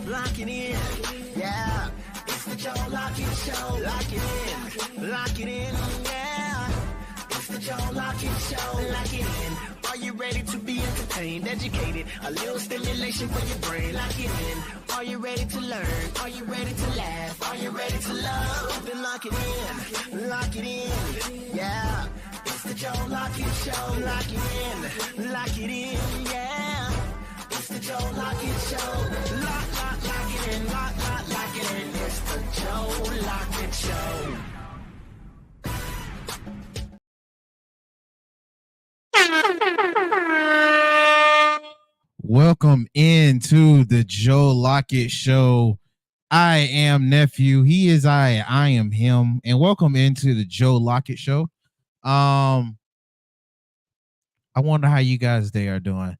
Lock it in. Yeah. It's the Joe Lockett Show. Lock it in. Lock it in. Yeah. It's the Joe Lockett Show. Lock it in. Are you ready to be entertained, educated? A little stimulation for your brain. Lock it in. Are you ready to learn? Are you ready to laugh? Are you ready to love? Then lock it in. Lock it in. Yeah. It's the Joe Lockett Show. Lock it in. Lock it in. Yeah. It's the Joe Lockett Show. Lock it in. Lock it in. It's the Joe Lockett Show. Welcome into the Joe Lockett Show. I am nephew. He is I am him. And welcome into the Joe Lockett Show. I wonder how you guys they are doing.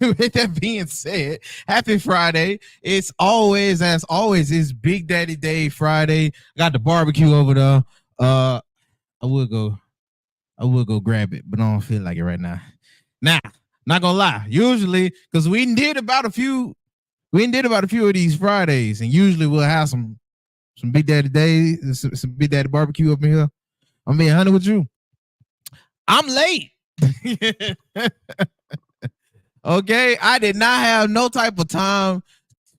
With that being said, happy Friday. It's always, as always, it's Big Daddy Day Friday. Got the barbecue over there. I would go grab it, but I don't feel like it right now. Now, not gonna lie, usually, because we did about a few of these Fridays, and usually we'll have some Big Daddy Days, some Big Daddy barbecue up in here. I'm being honest with you. I'm late. Okay, I did not have no type of time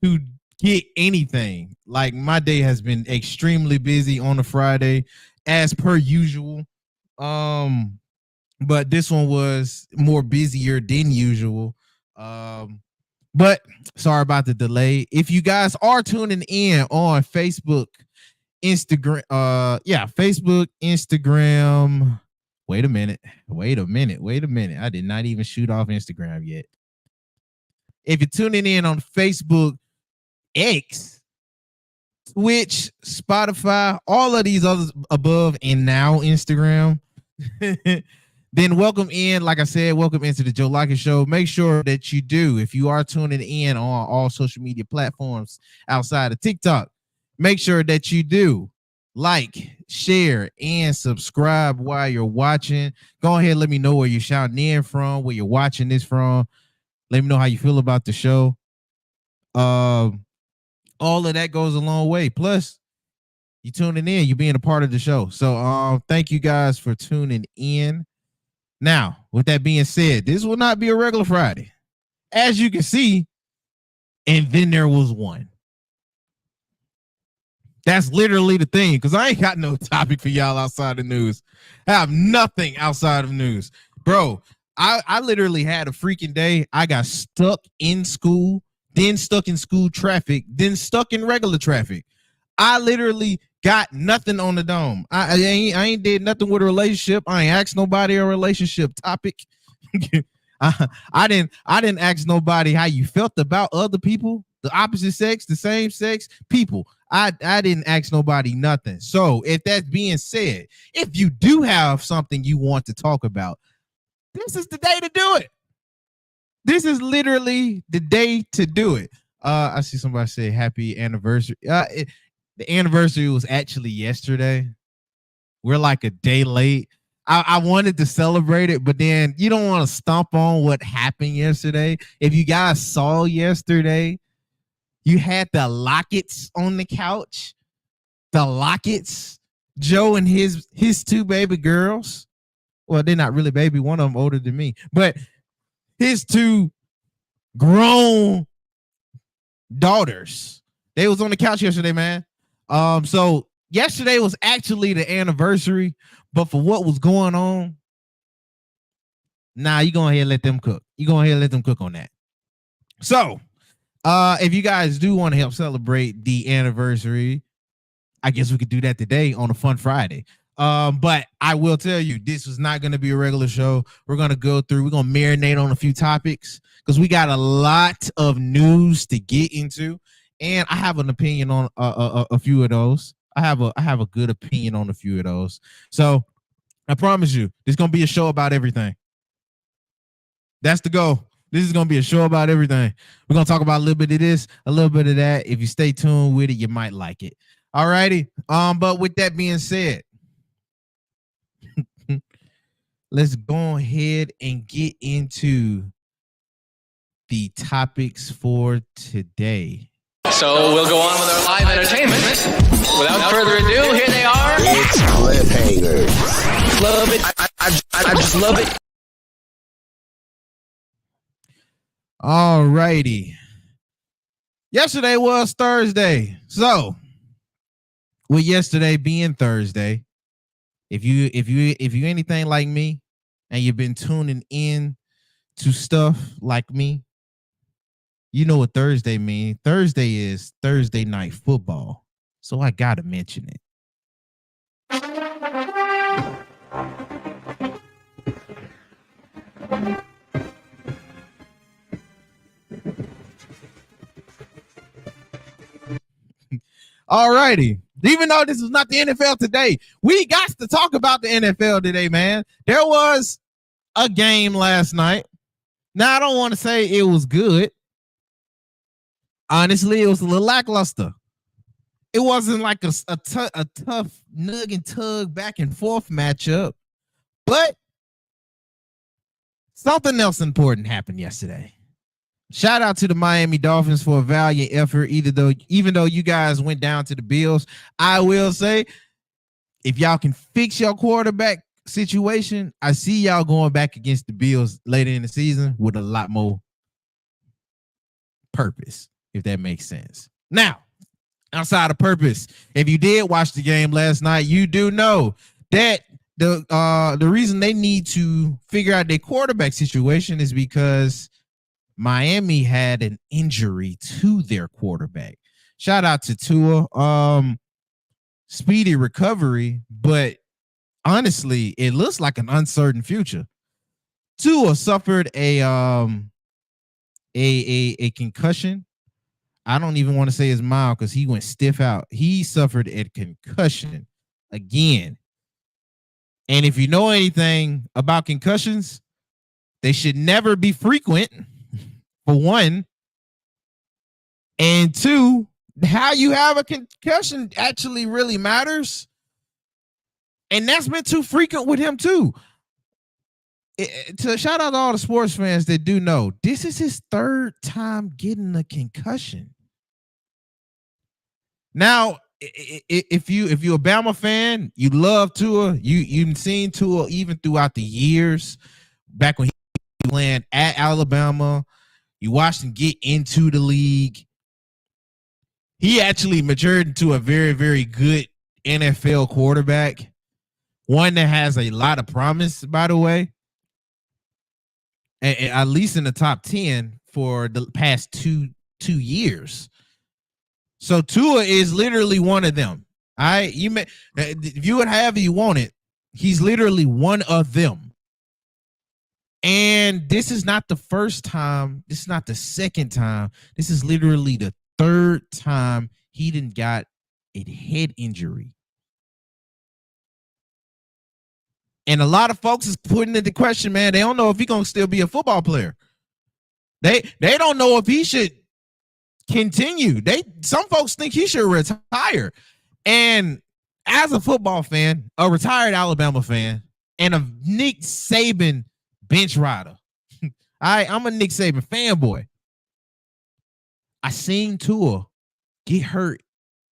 to get anything. Like, my day has been extremely busy on a Friday, as per usual. But this one was more busier than usual. But sorry about the delay. If you guys are tuning in on Facebook, Instagram, Facebook, Instagram. Wait a minute. I did not even shoot off Instagram yet. If you're tuning in on Facebook, X, Twitch, Spotify, all of these others above, and now Instagram, then welcome in. Like I said, welcome into the Joe Lockett Show. Make sure that you do, if you are tuning in on all social media platforms outside of TikTok, make sure that you do like, share, and subscribe while you're watching. Go ahead, let me know where you're shouting in from, where you're watching this from. Let me know how you feel about the show. All of that goes a long way. Plus, you tuning in, you being a part of the show. So thank you guys for tuning in. Now, with that being said, this will not be a regular Friday, as you can see. And then there was one. That's literally the thing, because I ain't got no topic for y'all outside the news. I have nothing outside of news. Bro, I literally had a freaking day. I got stuck in school, then stuck in school traffic, then stuck in regular traffic. I literally got nothing on the dome. I ain't did nothing with a relationship. I ain't asked nobody a relationship topic. I didn't ask nobody how you felt about other people, the opposite sex, the same sex people. I didn't ask nobody nothing. So if that's being said, if you do have something you want to talk about, this is the day to do it. This is literally the day to do it. I see somebody say happy anniversary. The anniversary was actually yesterday. We're like a day late. I wanted to celebrate it, but then you don't want to stomp on what happened yesterday. If you guys saw yesterday, you had the Locketts on the couch. The Locketts, Joe and his two baby girls. Well, they're not really baby. One of them older than me, but his two grown daughters. They was on the couch yesterday, man. So yesterday was actually the anniversary, but for what was going on, you go ahead and let them cook. You go ahead and let them cook on that. So, if you guys do want to help celebrate the anniversary, I guess we could do that today on a fun Friday. But I will tell you, this is not going to be a regular show. We're going to marinate on a few topics because we got a lot of news to get into. And I have an opinion on a few of those. I have a good opinion on a few of those. So I promise you, this is going to be a show about everything. That's the goal. This is going to be a show about everything. We're going to talk about a little bit of this, a little bit of that. If you stay tuned with it, you might like it. All righty. But with that being said, let's go ahead and get into the topics for today. So we'll go on with our live entertainment. Without further ado, here they are. It's cliffhangers. Love it. I just love it. All righty. Yesterday was Thursday. So, with yesterday being Thursday, if you anything like me and you've been tuning in to stuff like me, you know what Thursday means. Thursday is Thursday night football. So I gotta mention it. All righty. Even though this is not the NFL today, we got to talk about the NFL today, man. There was a game last night. Now, I don't want to say it was good. Honestly, it was a little lackluster. It wasn't like a tough nug and tug back and forth matchup, but something else important happened yesterday. Shout out to the Miami Dolphins for a valiant effort, even though you guys went down to the Bills. I will say, if y'all can fix your quarterback situation, I see y'all going back against the Bills later in the season with a lot more purpose, if that makes sense. Now, outside of purpose, if you did watch the game last night, you do know that the reason they need to figure out their quarterback situation is because Miami had an injury to their quarterback. Shout out to Tua. Speedy recovery, but honestly, it looks like an uncertain future. Tua suffered a concussion. I don't even want to say it's mild because he went stiff out. He suffered a concussion again. And if you know anything about concussions, they should never be frequent, for one. And two, how you have a concussion actually really matters. And that's been too frequent with him, too. To shout out to all the sports fans that do know, this is his third time getting a concussion. Now, if you're a Bama fan, you love Tua. You've seen Tua even throughout the years. Back when he was playing at Alabama, you watched him get into the league. He actually matured into a very, very good NFL quarterback. One that has a lot of promise, by the way. And at least in the top 10 for the past two years. So Tua is literally one of them. If you would however you want it, he's literally one of them. And this is not the first time. This is not the second time. This is literally the third time he didn't got a head injury. And a lot of folks is putting into question, man. They don't know if he's gonna still be a football player. They don't know if he should continue. Some folks think he should retire. And as a football fan, a retired Alabama fan, and a Nick Saban bench rider, I'm a Nick Saban fanboy. I seen Tua get hurt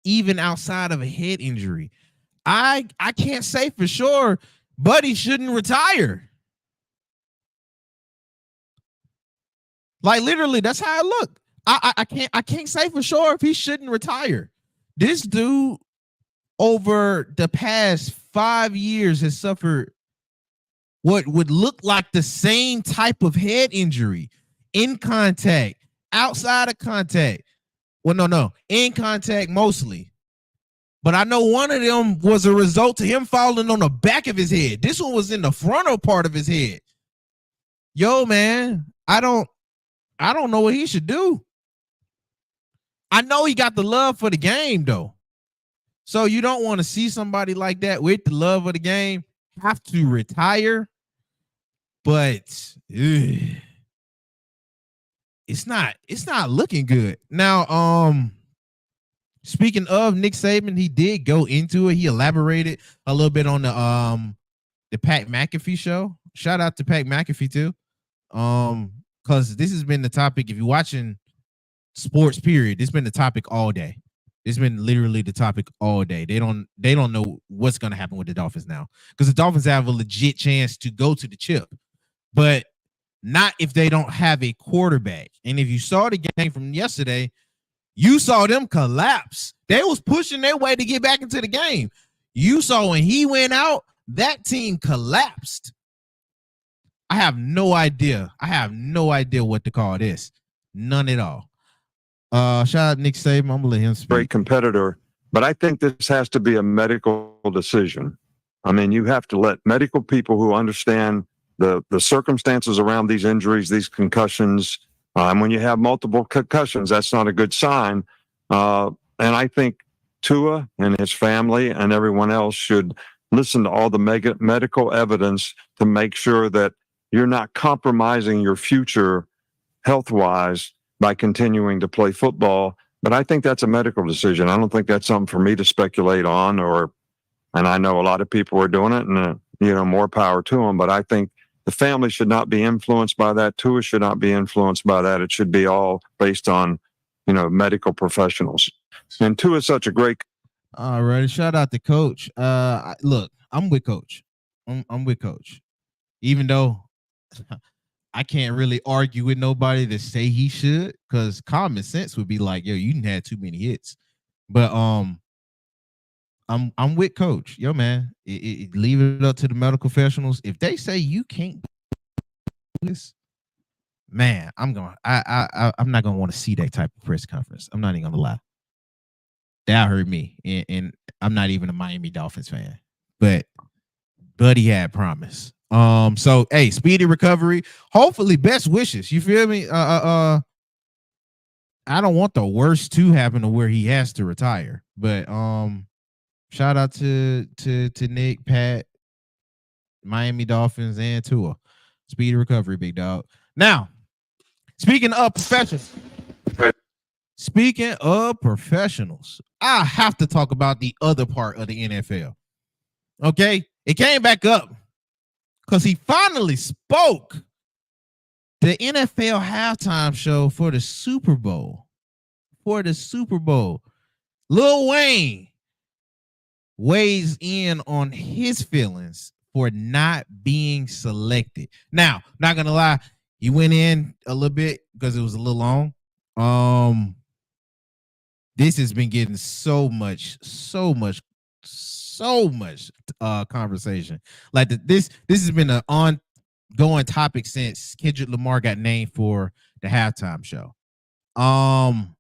even outside of a head injury. I can't say for sure, but he shouldn't retire. Like literally, that's how it looked. I can't say for sure if he shouldn't retire. This dude over the past 5 years has suffered what would look like the same type of head injury in contact, outside of contact. Well, no, in contact mostly. But I know one of them was a result of him falling on the back of his head. This one was in the frontal part of his head. Yo, man, I don't know what he should do. I know he got the love for the game, though. So you don't want to see somebody like that with the love of the game have to retire. But it's not looking good. Now, speaking of Nick Saban, he did go into it. He elaborated a little bit on the Pat McAfee show. Shout out to Pat McAfee too. Because this has been the topic. If you're watching sports period. It's been the topic all day. It's been literally the topic all day. They don't know what's going to happen with the Dolphins now, because the Dolphins have a legit chance to go to the chip, but not if they don't have a quarterback. And if you saw the game from yesterday, you saw them collapse. They was pushing their way to get back into the game. You saw when he went out, that team collapsed. I have no idea. What to call this. None at all. Shout out Nick Saban. I'm gonna let him speak. Great competitor, but I think this has to be a medical decision. I mean, you have to let medical people who understand the circumstances around these injuries, these concussions, and when you have multiple concussions, that's not a good sign. And I think Tua and his family and everyone else should listen to all the medical evidence to make sure that you're not compromising your future health-wise by continuing to play football. But I think that's a medical decision. I don't think that's something for me to speculate on, and I know a lot of people are doing it, and more power to them. But I think the family should not be influenced by that. Tua should not be influenced by that. It should be all based on, medical professionals. And Tua is such a great. All right, shout out to Coach. Look, I'm with Coach. I'm with Coach, even though I can't really argue with nobody to say he should, because common sense would be like, yo, you didn't have too many hits. But I'm with Coach. Yo, man, leave it up to the medical professionals. If they say you can't do this, man, I'm not gonna want to see that type of press conference. I'm not even gonna lie. That hurt me, and I'm not even a Miami Dolphins fan, but Buddy had promise. So hey, speedy recovery. Hopefully, best wishes. You feel me? I don't want the worst to happen to where he has to retire. But shout out to Nick, Pat, Miami Dolphins, and Tua. Speedy recovery, big dog. Now, speaking of professionals, I have to talk about the other part of the NFL. Okay, it came back up because he finally spoke. The NFL halftime show for the Super Bowl. Lil Wayne weighs in on his feelings for not being selected. Now, not gonna lie, he went in a little bit because it was a little long. This has been getting so much conversation. Like this has been an ongoing topic since Kendrick Lamar got named for the halftime show. I'm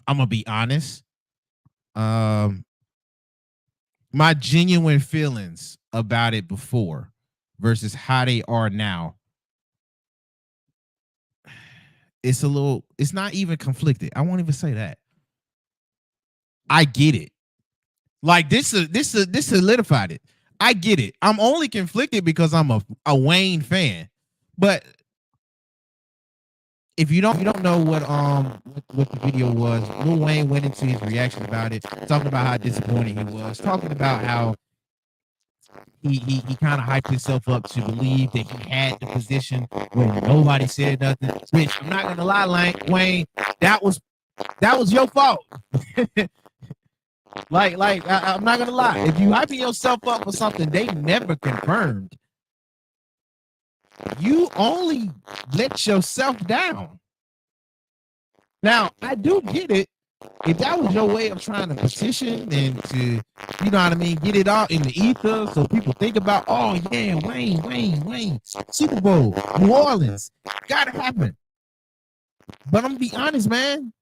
gonna be honest. My genuine feelings about it before versus how they are now, it's not even conflicted. I won't even say that. I get it. Like this solidified it. I get it. I'm only conflicted because I'm a Wayne fan. But if you don't know what the video was, Lil Wayne went into his reaction about it, talking about how disappointed he was, talking about how he kind of hyped himself up to believe that he had the position when nobody said nothing. Which I'm not gonna lie, Wayne, that was your fault. I'm not gonna lie. If you hyping yourself up for something they never confirmed, you only let yourself down. Now, I do get it. If that was your way of trying to petition and to, you know what I mean, get it out in the ether so people think about, oh yeah, Wayne, Super Bowl, New Orleans, gotta happen. But I'm gonna be honest, man.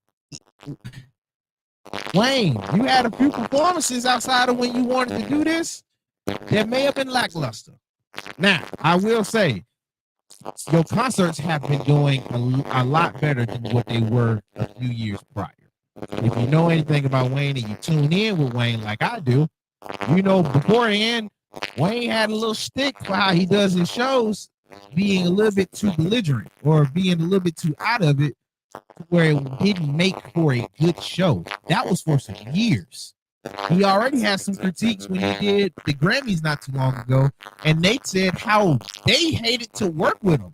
Wayne, you had a few performances outside of when you wanted to do this that may have been lackluster. Now, I will say, your concerts have been doing a lot better than what they were a few years prior. If you know anything about Wayne and you tune in with Wayne like I do, you know beforehand, Wayne had a little shtick for how he does his shows, being a little bit too belligerent or being a little bit too out of it, where it didn't make for a good show. That was for some years. He already had some critiques when he did the Grammys not too long ago, and they said how they hated to work with him.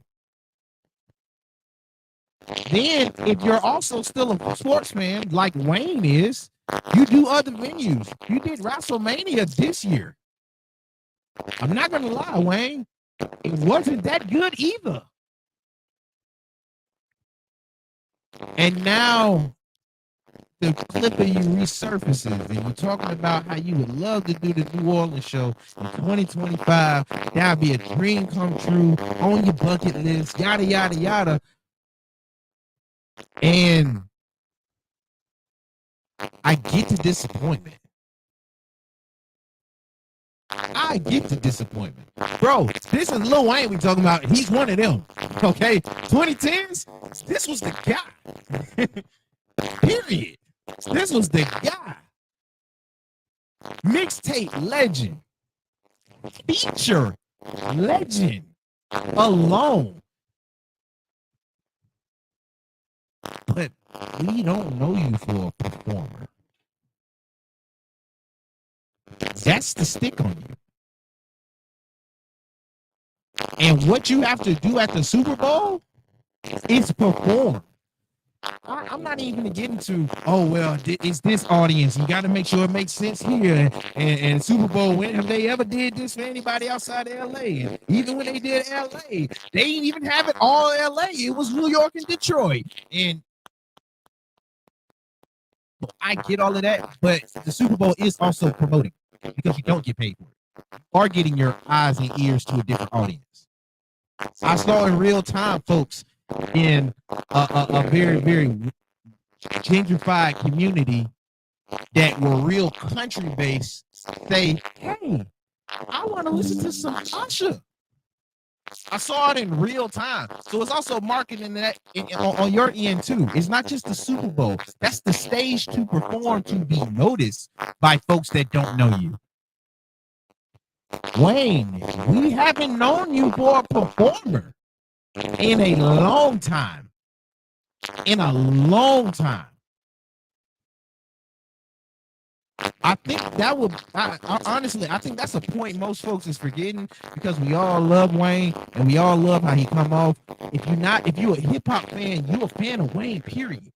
Then, if you're also still a sports fan like Wayne is, you do other venues. You did WrestleMania this year. I'm not gonna lie, Wayne. It wasn't that good either. And now the clip of you resurfaces, and you're talking about how you would love to do the New Orleans show in 2025. That'd be a dream come true on your bucket list, yada, yada, yada. And I get the disappointment. I get the disappointment. Bro, this is Lil Wayne we talking about. He's one of them. Okay? 2010s, this was the guy. Period. This was the guy. Mixtape legend. Feature legend. Alone. But we don't know you for a performer. That's the stick on you. And what you have to do at the Super Bowl is perform. I'm not even going to get into, oh, well, it's this audience. You got to make sure it makes sense here. And Super Bowl, when have they ever did this for anybody outside of L.A.? And even when they did L.A., they didn't even have it all L.A. It was New York and Detroit. And I get all of that, but the Super Bowl is also promoting because you don't get paid for it or getting your eyes and ears to a different audience. I saw in real time, folks, in a very, very gentrified community that were real country based say, hey, I want to listen to some Usher. I saw it in real time. So it's also marketing that on your end too. It's not just the Super Bowl. That's the stage to perform, to be noticed by folks that don't know you. Wayne, we haven't known you for a performer in a long time. In a long time. I think that would, honestly, I think that's a point most folks is forgetting because we all love Wayne and we all love how he come off. If you're a hip hop fan, you're a fan of Wayne, period.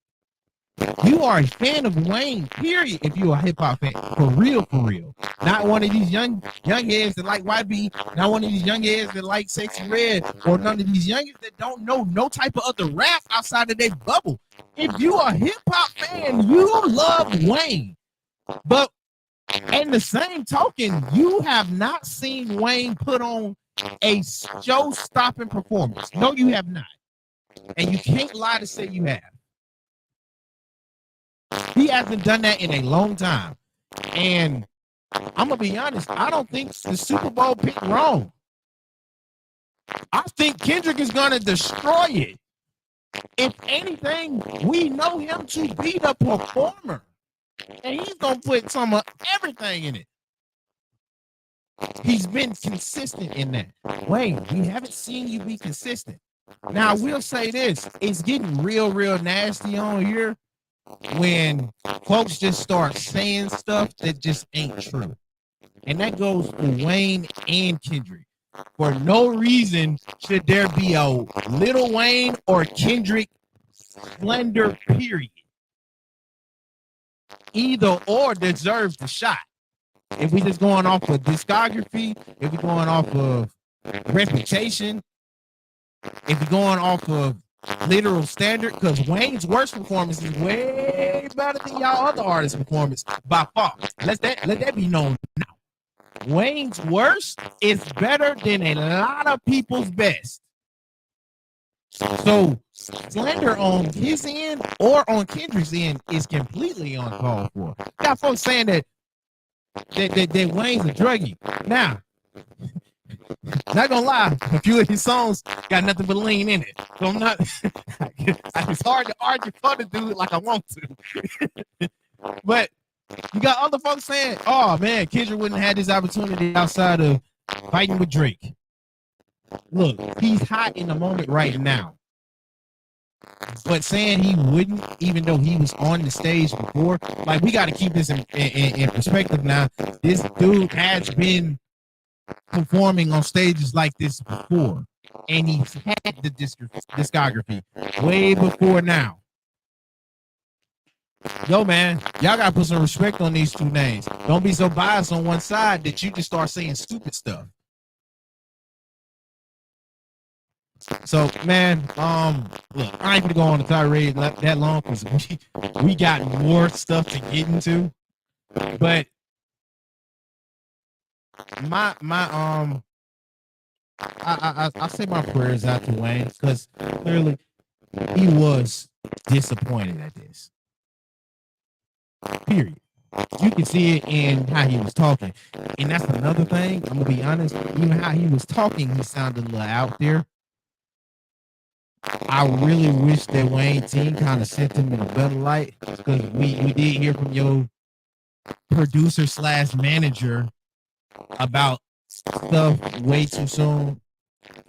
You are a fan of Wayne, period, if you're a hip hop fan. For real, for real. Not one of these young heads that like YB, not one of these young heads that like Sexy Red, or none of these youngins that don't know no type of other rap outside of their bubble. If you are a hip hop fan, you love Wayne. But in the same token, you have not seen Wayne put on a show-stopping performance. No, you have not. And you can't lie to say you have. He hasn't done that in a long time. And I'm going to be honest, I don't think the Super Bowl picked wrong. I think Kendrick is going to destroy it. If anything, we know him to be the performer. And he's going to put some of everything in it. He's been consistent in that. Wayne, we haven't seen you be consistent. Now, I will say this. It's getting real, real nasty on here when folks just start saying stuff that just ain't true. And that goes for Wayne and Kendrick. For no reason should there be a Lil Wayne or Kendrick slander, period. Either or deserves the shot. If we just going off of discography, if we're going off of reputation, if we're going off of literal standard, because Wayne's worst performance is way better than y'all other artists' performance by far. Let that be known now. Wayne's worst is better than a lot of people's best. So slander on his end or on Kendrick's end is completely uncalled for. Got folks saying that Wayne's a druggie. Now, not gonna lie, a few of his songs got nothing but lean in it. So I'm not. It's hard to argue for the dude like I want to. But you got other folks saying, "Oh man, Kendrick wouldn't have had this opportunity outside of fighting with Drake." Look, he's hot in the moment right now. But saying he wouldn't, even though he was on the stage before, like we got to keep this in perspective now. This dude has been performing on stages like this before. and he's had the discography way before now. Yo, man, y'all gotta put some respect on these two names. Don't be so biased on one side that you just start saying stupid stuff. So, man, look, I ain't gonna go on the tirade that long because we got more stuff to get into. But I say my prayers out to Wayne because clearly he was disappointed at this. Period. You can see it in how he was talking. And that's another thing. I'm gonna be honest, even how he was talking, he sounded a little out there. I really wish that Wayne team kind of sent him in a better light because we did hear from your producer / manager about stuff way too soon.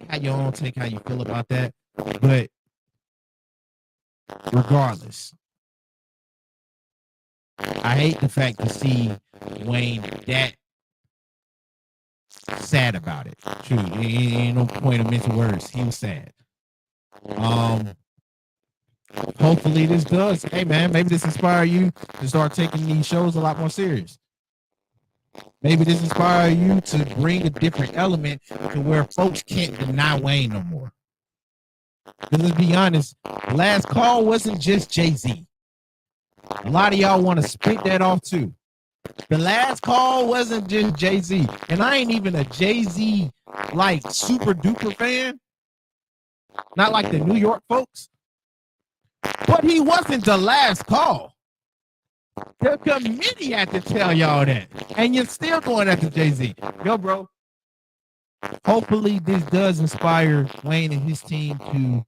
How your own take, how you feel about that. But regardless, I hate the fact to see Wayne that sad about it. True, ain't no point of mental words. He was sad. Hopefully this does. Hey man, maybe this inspire you to start taking these shows a lot more serious. Maybe this inspire you to bring a different element to where folks can't deny Wayne no more. Because let's be honest, Last Call wasn't just Jay-Z. A lot of y'all want to spit that off too. The Last Call wasn't just Jay-Z. And I ain't even a Jay-Z like super duper fan. Not like the New York folks. But he wasn't the last call. The committee had to tell y'all that. And you're still going after Jay-Z. Yo, bro. Hopefully this does inspire Wayne and his team to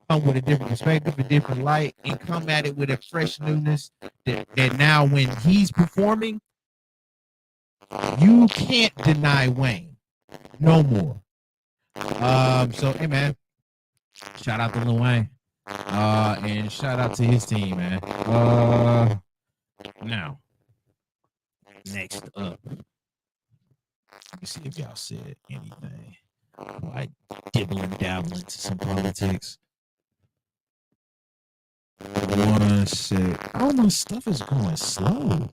come with a different perspective, a different light, and come at it with a fresh newness that now when he's performing, you can't deny Wayne no more. So, hey, man. Shout out to Lil Wayne. And shout out to his team, man. Now, next up, let me see if y'all said anything. Like dibble and dabble into some politics. One sec. Oh, my stuff is going slow.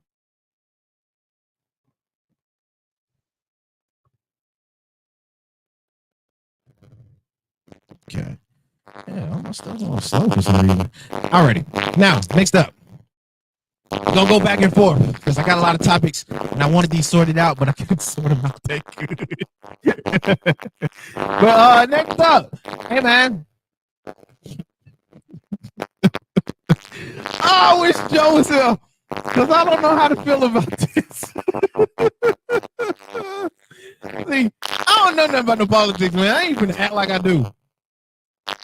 Okay. Yeah, all my stuff going slow for some reason. Alrighty. Now, next up. We're gonna go back and forth because I got a lot of topics and I wanted these sorted out, but I couldn't sort them out that good. But next up, hey man. I wish Joe was here because I don't know how to feel about this. See, I don't know nothing about the politics, man. I ain't gonna act like I do.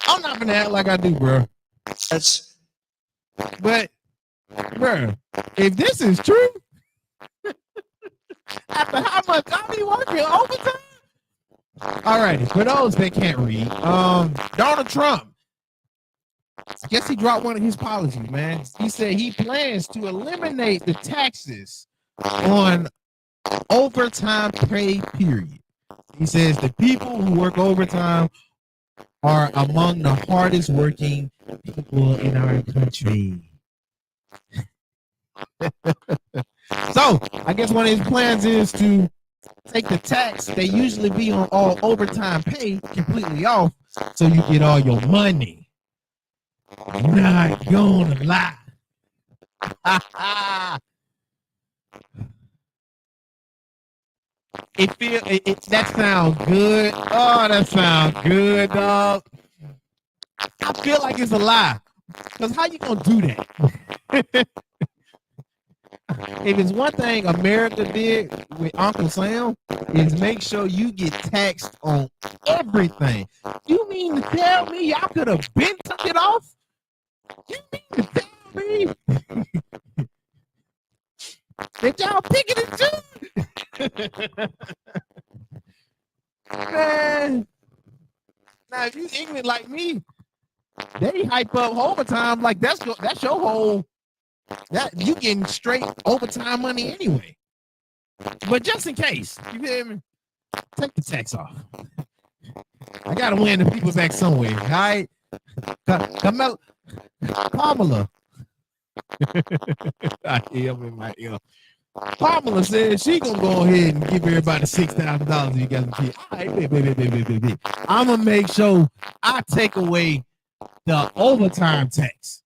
I'm not gonna act like I do, bro. But, bro, if this is true, after how much time he working overtime? Alrighty, for those that can't read, Donald Trump, I guess he dropped one of his policies, man. He said he plans to eliminate the taxes on overtime pay, period. He says the people who work overtime are among the hardest working people in our country. So, I guess one of his plans is to take the tax they usually be on all overtime pay completely off so you get all your money. Not gonna lie. That sounds good. Oh, that sounds good, dog. I feel like it's a lie. Because how you gonna do that? If it's one thing America did with Uncle Sam is make sure you get taxed on everything. You mean to tell me y'all could have been took it off? You mean to tell me that y'all picking and choosing? Man, now if you ignorant like me, they hype up overtime like that's your whole. That you getting straight overtime money anyway. But just in case, you hear me? Take the tax off. I gotta win the people back somewhere. All right, Kamala. I hear him in my ear. Kamala said she gonna go ahead and give everybody $6,000. You guys can keep. All right, baby. I'm gonna make sure I take away the overtime tax.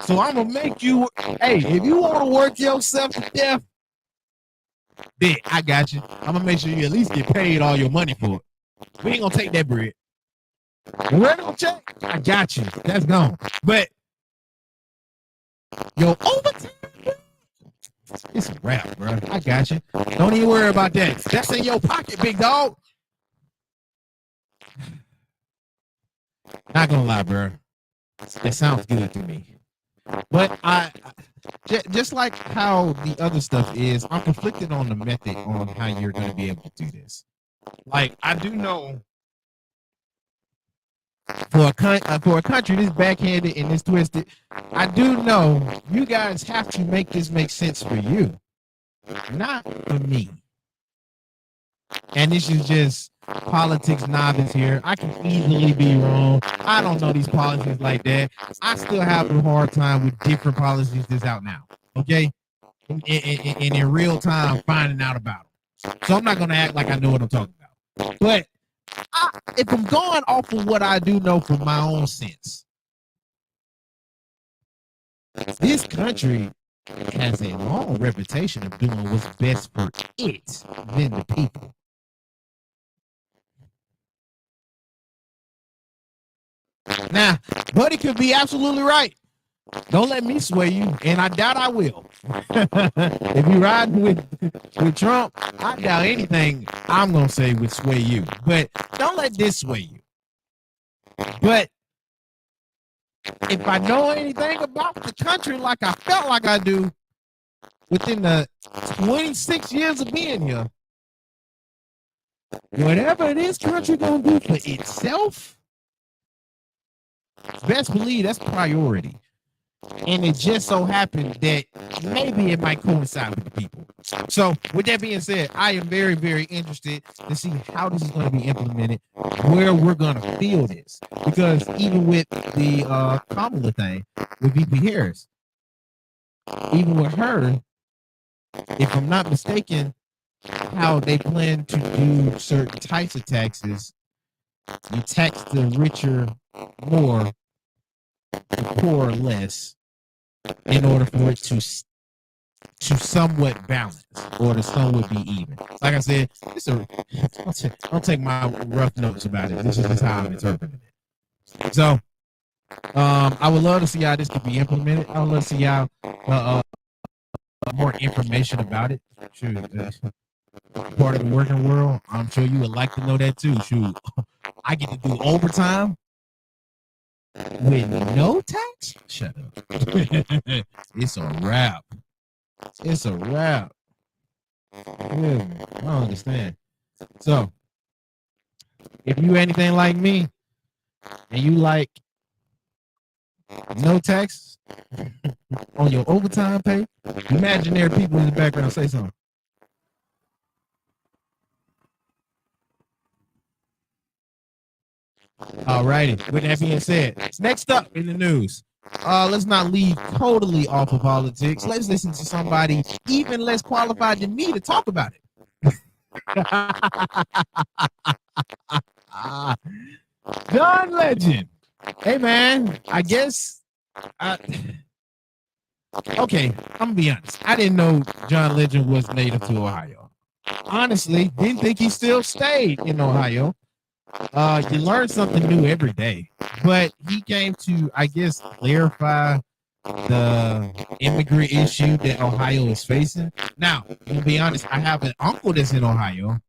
So I'm gonna make you. Hey, if you want to work yourself to death, bet I got you. I'm gonna make sure you at least get paid all your money for it. We ain't gonna take that bread. The regular check, I got you. That's gone. But your overtime, it's a wrap, bro. I got you. Don't even worry about that. That's in your pocket, big dog. Not gonna lie, bro. That sounds good to me. But I just like how the other stuff is, I'm conflicted on the method on how you're going to be able to do this. Like, I do know for a country this backhanded and this twisted, I do know you guys have to make this make sense for you, not for me. And this is just politics novice here. I can easily be wrong. I don't know these policies like that. I still have a hard time with different policies that's out now. Okay? And in real time finding out about them. So I'm not going to act like I know what I'm talking about. But if I'm going off of what I do know from my own sense, this country has a long reputation of doing what's best for it than the people. Now, Buddy could be absolutely right. Don't let me sway you, and I doubt I will. If you ride with Trump, I doubt anything I'm going to say would sway you. But don't let this sway you. But if I know anything about the country like I felt like I do within the 26 years of being here, whatever this country going to do for itself, best believe that's priority. And it just so happened that maybe it might coincide with the people. So with that being said, I am very, very interested to see how this is going to be implemented, where we're going to feel this. Because even with the Kamala thing, with VP Harris, even with her, if I'm not mistaken, how they plan to do certain types of taxes, you tax the richer more, the poor less, in order for it to somewhat balance or to somewhat be even. Like I said, I'll take my rough notes about it. This is just how I'm interpreting it. So, I would love to see how this could be implemented. I would love to see how more information about it. Shoot, part of the working world. I'm sure you would like to know that too. Shoot, I get to do overtime with no tax? Shut up. It's a wrap. It's a wrap. Yeah, I don't understand. So, if you anything like me, and you like no tax on your overtime pay, imaginary people in the background say something. All righty. With that being said, next up in the news, let's not leave totally off of politics. Let's listen to somebody even less qualified than me to talk about it. John Legend. Hey, man, I guess. Okay, I'm going to be honest. I didn't know John Legend was native to Ohio. Honestly, didn't think he still stayed in Ohio. You learn something new every day, but he came to, I guess, clarify the immigrant issue that Ohio is facing. Now, to be honest, I have an uncle that's in Ohio,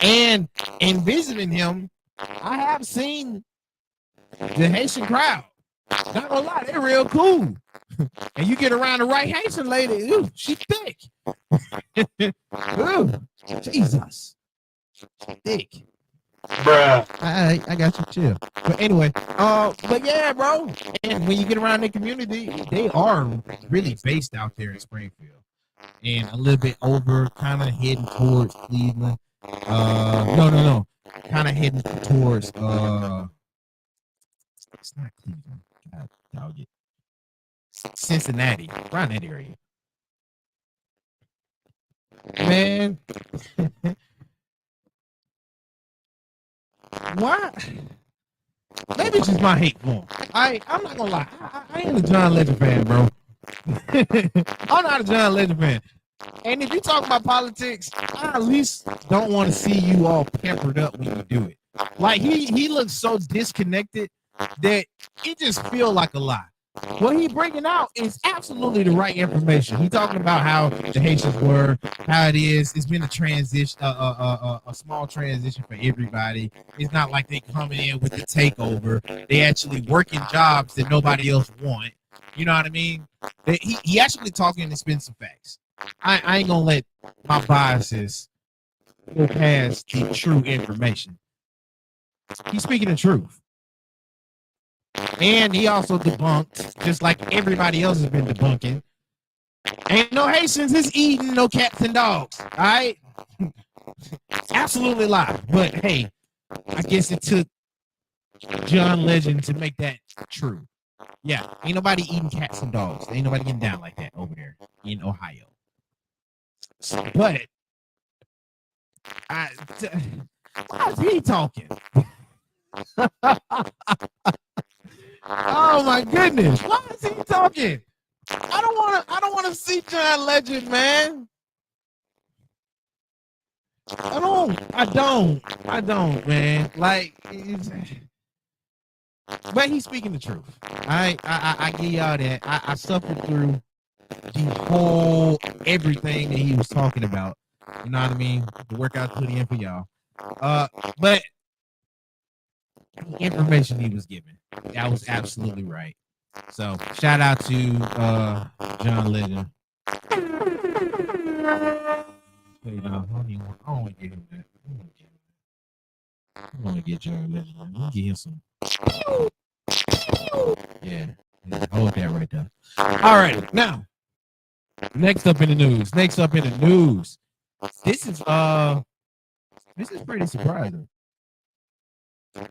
and in visiting him, I have seen the Haitian crowd. Not gonna lie, they're real cool. And you get around the right Haitian lady, ooh, she thick. Ooh, Jesus, she thick. Bruh. I got you, chill. But anyway, but yeah, bro. And when you get around the community, they are really based out there in Springfield, and a little bit over, kind of heading towards Cleveland. No. kind of heading towards it's not Cleveland. God, dog it. Cincinnati, around that area. Man, why? Maybe it's just my hate for him. I'm not gonna lie. I ain't a John Legend fan, bro. I'm not a John Legend fan. And if you talk about politics, I at least don't want to see you all pampered up when you do it. Like he looks so disconnected that it just feels like a lie. What he bringing out is absolutely the right information. He talking about how the Haitians were, how it is. It's been a transition, a small transition for everybody. It's not like they coming in with the takeover. They actually working jobs that nobody else want. You know what I mean? He actually talking and spin some facts. I ain't gonna let my biases go past the true information. He's speaking the truth. And he also debunked, just like everybody else has been debunking, ain't no Haitians is eating no cats and dogs. All right? Absolutely lie. But hey, I guess it took John Legend to make that true. Yeah, ain't nobody eating cats and dogs. Ain't nobody getting down like that over there in Ohio. But why is he talking? Oh my goodness! Why is he talking? I don't want to see John Legend, man. I don't, man. Like, but he's speaking the truth. I give y'all that. I suffered through the whole everything that he was talking about. You know what I mean? The workout put in for y'all. But the information he was given, that was absolutely right. So shout out to John Legend. You know, I don't want to get him that. I want to get John Legend. I want to get him some. Yeah, hold that right there. All right, now next up in the news. This is pretty surprising.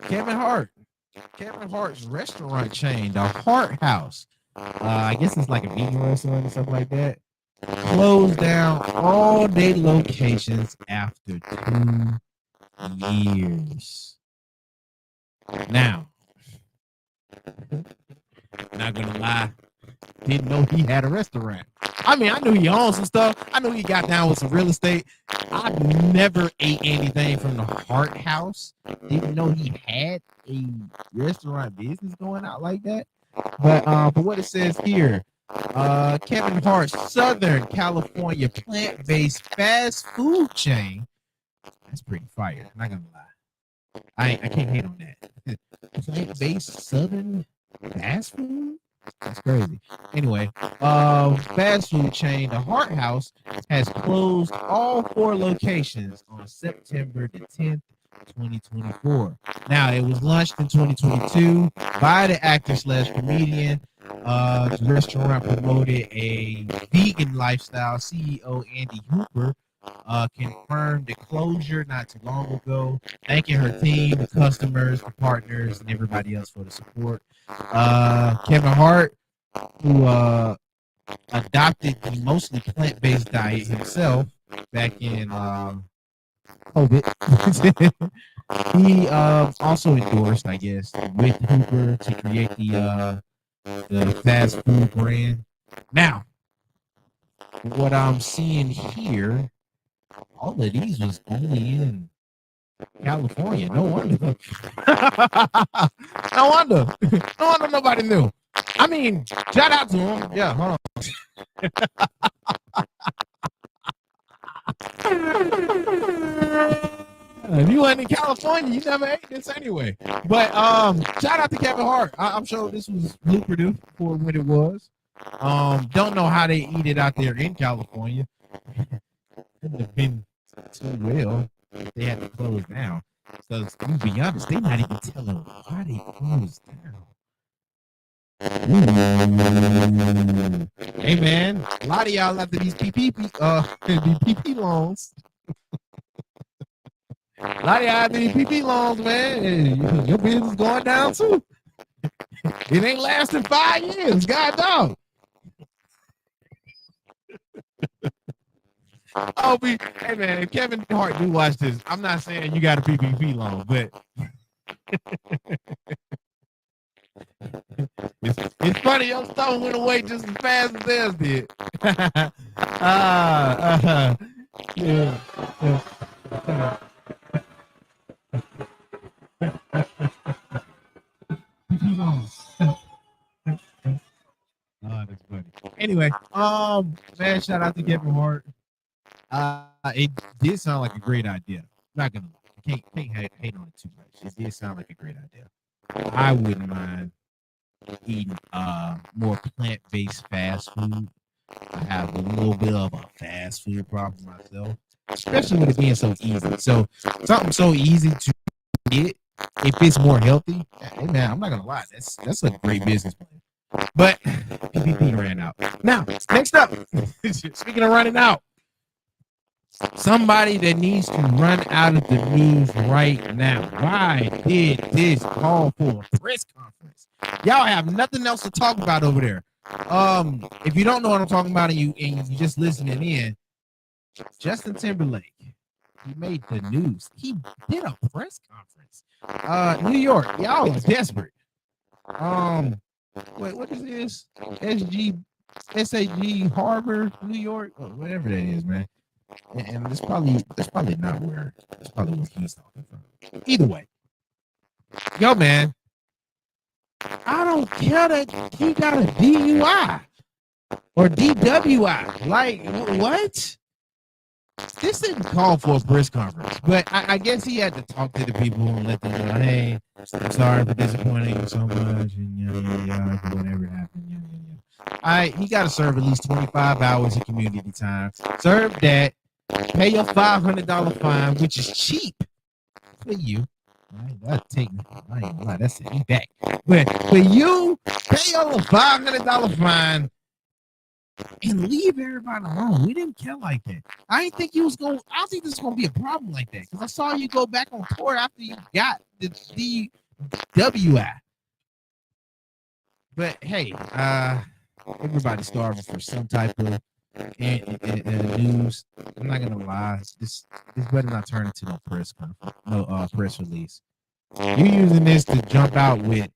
Kevin Hart's restaurant chain, the Hart House. I guess it's like a vegan restaurant or something like that. Closed down all day locations after 2 years. Now, not gonna lie, didn't know he had a restaurant. I mean, I knew he owned some stuff. I knew he got down with some real estate. I never ate anything from the Hart House. Didn't know he had a restaurant business going out like that. But for what it says here, Kevin Hart's Southern California plant-based fast food chain. That's pretty fire. Not gonna lie. I can't hate on that. Plant-based Southern fast food? That's crazy. Anyway, fast food chain, the Hart House, has closed all 4 locations on September the 10th, 2024. Now, it was launched in 2022 by the actor/comedian. The restaurant promoted a vegan lifestyle. CEO Andy Hooper confirmed the closure not too long ago, thanking her team, the customers, the partners, and everybody else for the support. Kevin Hart, who adopted the mostly plant-based diet himself back in COVID, he also endorsed, I guess, with Hooper to create the fast food brand. Now, what I'm seeing here, all of these was only in California. No wonder. No wonder nobody knew. I mean, shout out to him. Yeah, hold on. If you wasn't in California, you never ate this anyway. But shout out to Kevin Hart. I'm sure this was lucrative for what it was. Don't know how they eat it out there in California. Couldn't have been too well if they had to close down. So to be honest, they not even telling why they closed down. Hey man, a lot of y'all after these PPP loans. A lot of y'all need PP loans, man. And your business going down too. It ain't lasting 5 years. God dog. Oh, hey man, if Kevin Hart do watch this, I'm not saying you got a PPP loan, but it's funny your stuff went away just as fast as theirs did. Yeah. Oh, that's funny. Anyway, man, shout out to Kevin Hart. It did sound like a great idea. Not gonna lie. Can't hate on it too much. It did sound like a great idea. I wouldn't mind eating more plant-based fast food. I have a little bit of a fast food problem myself, especially with it being so easy. So something so easy to get, if it's more healthy, hey man, I'm not gonna lie, that's a great business plan. But PPP ran out. Now, next up, speaking of running out, somebody that needs to run out of the news right now. Why did this call for a press conference? Y'all have nothing else to talk about over there. If you don't know what I'm talking about and you just listening in, Justin Timberlake, he made the news. He did a press conference. New York, y'all are desperate. Wait, what is this? SAG Harbor, New York, or whatever that is, man. And it's probably not where it's probably what he's talking from. Either way, yo, man, I don't care that he got a DUI or DWI. Like, what? This didn't call for a press conference, but I guess he had to talk to the people and let them know, hey, I'm sorry for disappointing you so much, and whatever happened. All right, he got to serve at least 25 hours of community time. Serve that. Pay your $500 fine, which is cheap for you. That's a back. But for you, pay your $500 fine and leave everybody alone. We didn't care like that. I didn't think I don't think this is gonna be a problem like that. Because I saw you go back on tour after you got the DWI. But hey, everybody's starving for some type of news. I'm not gonna lie. This better not turn into no press conference, no press release. You're using this to jump out with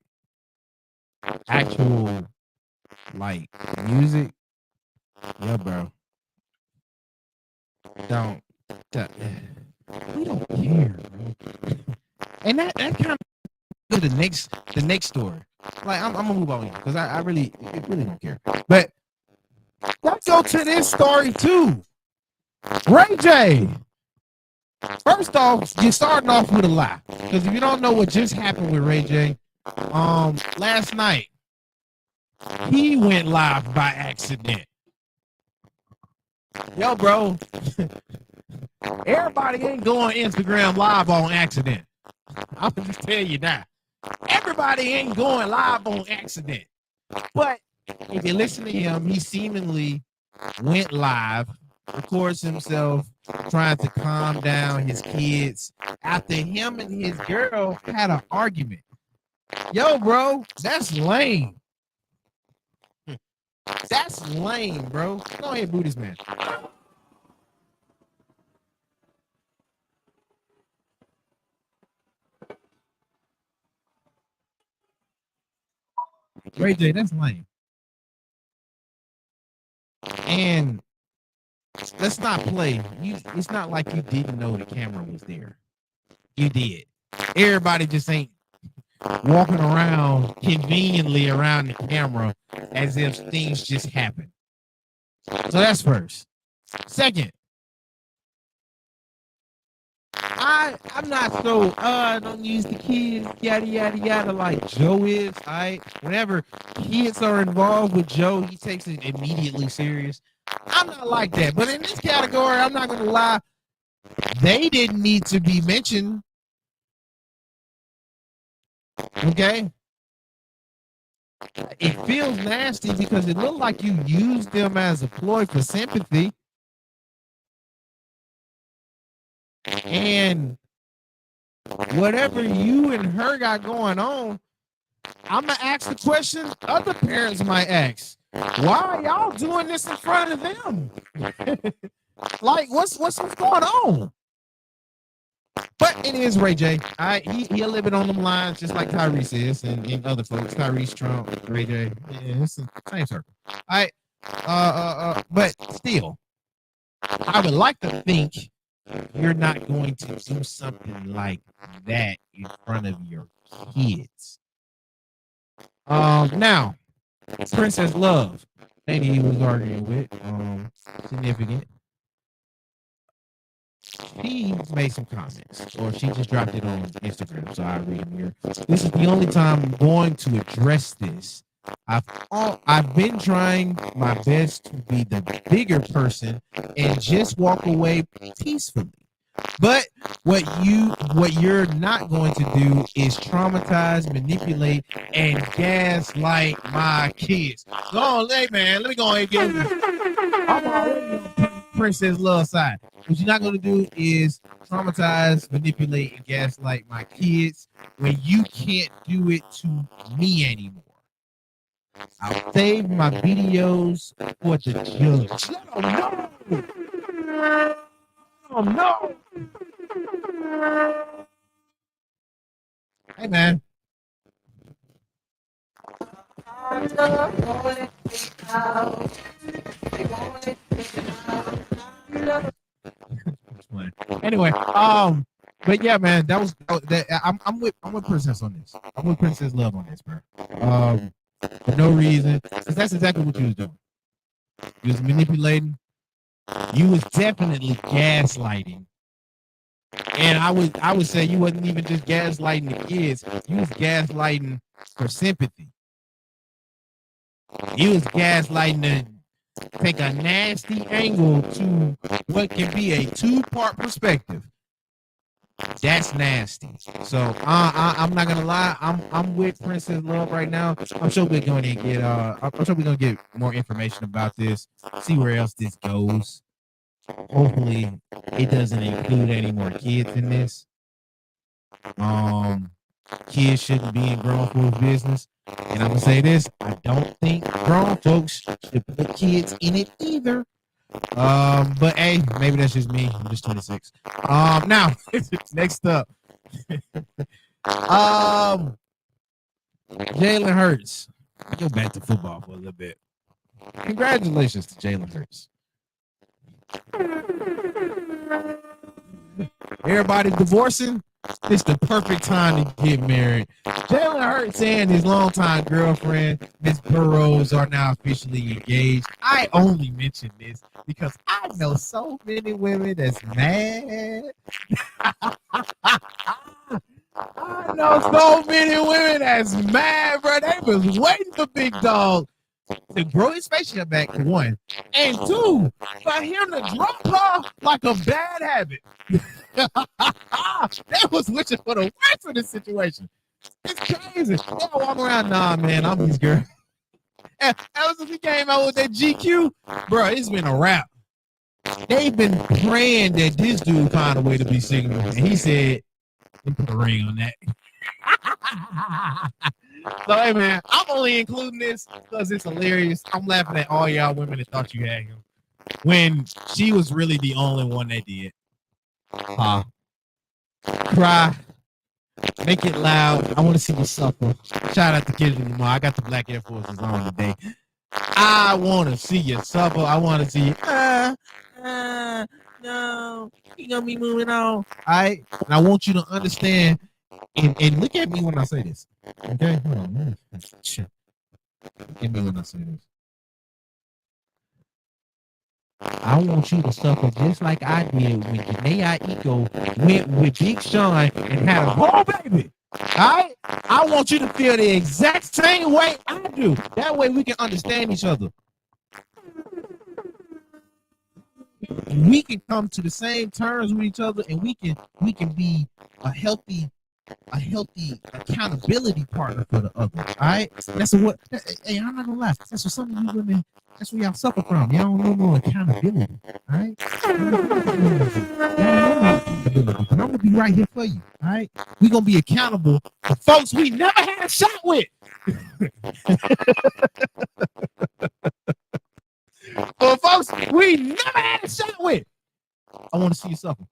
actual like music. Yeah, bro. We don't care, bro. And that kind of go to the next story. Like I'm gonna move on because I really don't care. But let's go to this story too. Ray J. First off, you're starting off with a lie. Because if you don't know what just happened with Ray J, last night he went live by accident. Yo, bro, everybody ain't going Instagram live on accident. I'm gonna just tell you that. Everybody ain't going live on accident. But if you listen to him, he seemingly went live, records himself trying to calm down his kids after him and his girl had an argument. Yo, bro, that's lame. That's lame, bro. Go ahead, boo this man. Ray J, that's lame. And let's not play. It's not like you didn't know the camera was there. You did. Everybody just ain't walking around conveniently around the camera as if things just happen. So that's first. Second, I'm not so don't use the kids, yada yada yada, like Joe is. Whenever kids are involved with Joe, he takes it immediately serious. I'm not like that, but in this category, I'm not gonna lie, they didn't need to be mentioned. Okay, it feels nasty because it looked like you used them as a ploy for sympathy. And whatever you and her got going on, I'm gonna ask the question other parents might ask. Why are y'all doing this in front of them? Like, what's going on? But it is Ray J. He a little bit on them lines, just like Tyrese is, and other folks. Tyrese, Trump, Ray J. Yeah, it's the same circle. All right. But still, I would like to think you're not going to do something like that in front of your kids. Now, Princess Love, lady he was arguing with, significant. She made some comments, or she just dropped it on Instagram, so I read them here. This is the only time I'm going to address this. I've been trying my best to be the bigger person and just walk away peacefully. But what you're not going to do is traumatize, manipulate, and gaslight my kids. Go on, hey man, let me go ahead and get I'm already on Princess Love side. What you're not going to do is traumatize, manipulate, and gaslight my kids when you can't do it to me anymore. I'll save my videos for the judge. Oh no! Hey man. Anyway, but yeah, man, that was that. I'm with Princess on this. I'm with Princess Love on this, bro. For no reason, because that's exactly what you was doing. You was manipulating. You was definitely gaslighting. And I would say you wasn't even just gaslighting the kids. You was gaslighting for sympathy. You was gaslighting to take a nasty angle to what can be a two-part perspective. That's nasty. So I'm not gonna lie. I'm with Princess Love right now. I'm sure we're going to get I'm sure we're gonna get more information about this. See where else this goes. Hopefully, it doesn't include any more kids in this. Kids shouldn't be in grown folks' business. And I'm gonna say this: I don't think grown folks should put kids in it either. But hey, maybe that's just me. I'm just 26. Now next up, Jalen Hurts. I'll go back to football for a little bit. Congratulations to Jalen Hurts. Everybody divorcing. It's the perfect time to get married. Jalen Hurts and his longtime girlfriend, Miss Burrows, are now officially engaged. I only mention this because I know so many women that's mad. I know so many women that's mad, bro. They was waiting for Big Dog to grow his facial back, for one. And two, for him to drop her like a bad habit. That was wishing for the worst of this situation. It's crazy. They walk around, nah, man, I'm his girl. And ever since he came out with that GQ, bro, it's been a wrap. They've been praying that this dude found a way to be single. And he said, let me put a ring on that. So, hey, man, I'm only including this because it's hilarious. I'm laughing at all y'all women that thought you had him when she was really the only one that did. Cry, make it loud. I want to see you suffer. Shout out to Kendrick Lamar. I got the black Air Forces on today. I want to see you suffer. I want to see you. No, you gonna be moving on. All right, and I want you to understand. And look at me when I say this. Okay, hold on, man. Look at me when I say this. I want you to suffer just like I did when Janae Aiko went with Big Sean and had a whole baby. All right? I want you to feel the exact same way I do. That way we can understand each other. We can come to the same terms with each other, and we can be a healthy accountability partner for the other. All right, that's what. Hey, I'm not gonna lie. That's what some of you women. That's where y'all suffer from. Y'all don't know no accountability. All right. And I'm gonna be right here for you. All right, we're gonna be accountable for folks we never had a shot with. For folks we never had a shot with. I want to see you suffer.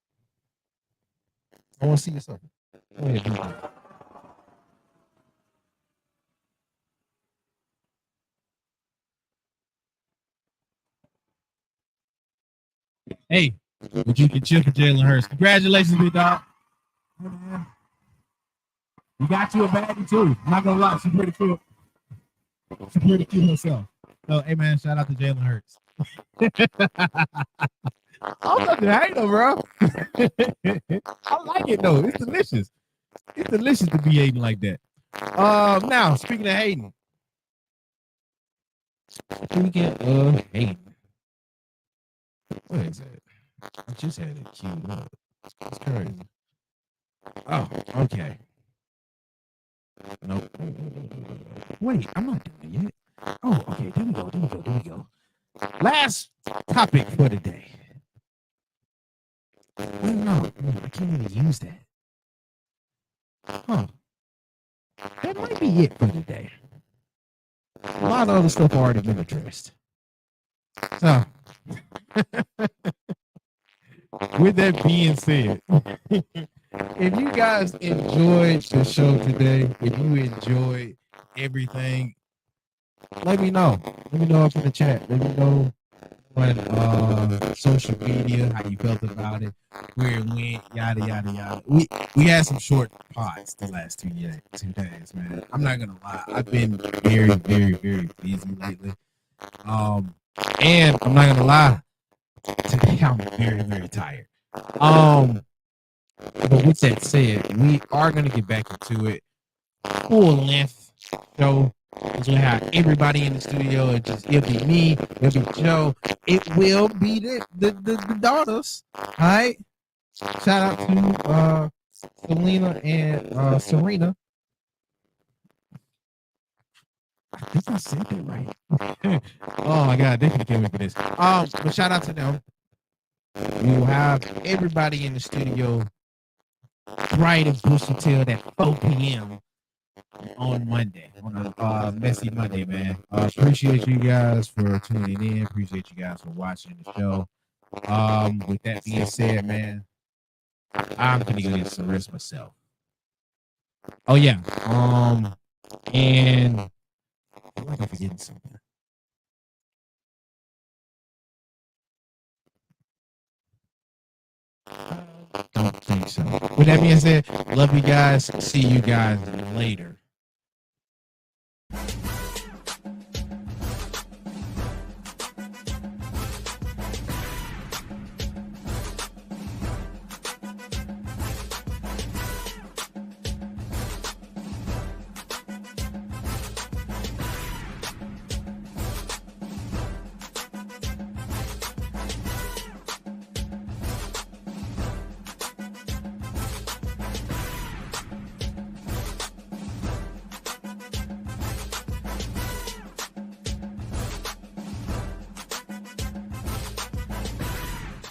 I want to see you suffer. Go ahead, do that. Hey, but you can cheer for Jalen Hurts. Congratulations, big dog. You got you a baddie too. I'm not gonna lie, she's pretty cool. She's pretty cute herself. So, hey man, shout out to Jalen Hurts. I'm not the hater, bro. I like it though. It's delicious. It's delicious to be hating like that. Now speaking of hating, speaking of hating, what is that? I just had it queued up. It's crazy. Oh, okay. Nope. Wait, I'm not doing it yet. Oh, okay. There we go. Last topic for today. Wait, no, I can't really use that. Huh. That might be it for today. A lot of other stuff already been addressed. So, with that being said, if you guys enjoyed the show today, if you enjoyed everything, let me know. Let me know up in the chat. Let me know on social media how you felt about it, where it went, yada yada yada. We had some short pods the last 2 days, man. I'm not gonna lie, I've been very busy lately. And I'm not gonna lie, today I'm very tired. But with that said, we are gonna get back into it. Full length show. It's gonna have everybody in the studio. It'll be me, it'll be Joe, it will be the daughters. All right. Shout out to Selena and Serena. I think I said that right. Oh my god, they can kill me for this. But shout out to them. We will have everybody in the studio bright and bushy tailed at 4 p.m. on Monday, on a messy Monday, man. Appreciate you guys for tuning in. Appreciate you guys for watching the show. With that being said, man, I'm gonna go get some rest myself. Oh yeah. And I feel like I'm forgetting something. Don't think so. With that being said, love you guys. See you guys later.